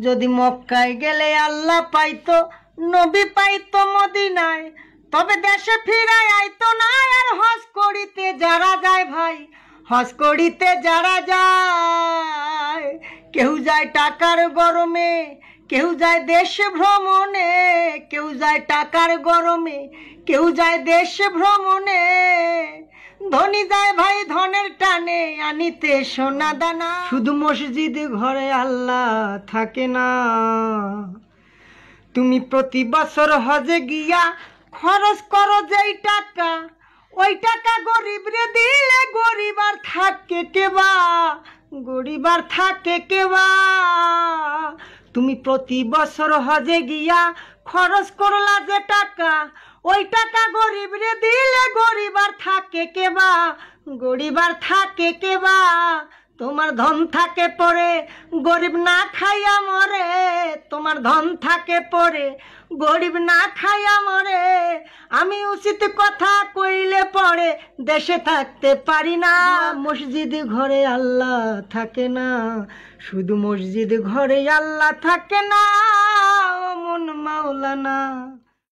যদি মক্কায় গেলে আল্লাহ পাইতো, নবী পাইতো মদিনায়, তবে দেশে ফিরায় আইতো না। আর হজ করিতে যারা যায় ভাই, হজ করিতে যারা যায়, কেউ যায় টাকার গরমে, কেউ যায় দেশ ভ্রমণে, কেউ যায় টাকার গরমে, কেউ যায় দেশ ভ্রমণে। ধনী যায় ভাই ধনের টানে আনিতে সোনা দানা। শুধু মসজিদ ঘরে আল্লাহ থাকে না। তুমি প্রতি বছর হজে গিয়া খরচ করো যেই টাকা, ওই টাকা গরিব রে দিলে গরিব আর থাকে কেবা, গরিব আর থাকে কেবা। তুমি প্রতি বছর হজে গিয়া খরচ করলা যে টাকা, ওই টাকা গরিব রে দিলে গরিব আর থাকে কেবা, গরিব আর থাকে কেবা। তোমার ধন থাকে পরে গরিব না খাইয়া মরে, তোমার ধন থাকে পরে গরিব না খাইয়া মরে। আমি উচিত কথা কইলে পরে দেশে থাকতে পারি না। মসজিদ ঘরে আল্লাহ থাকে না, শুধু মসজিদ ঘরে আল্লাহ থাকে না। ও মন মাওলানা।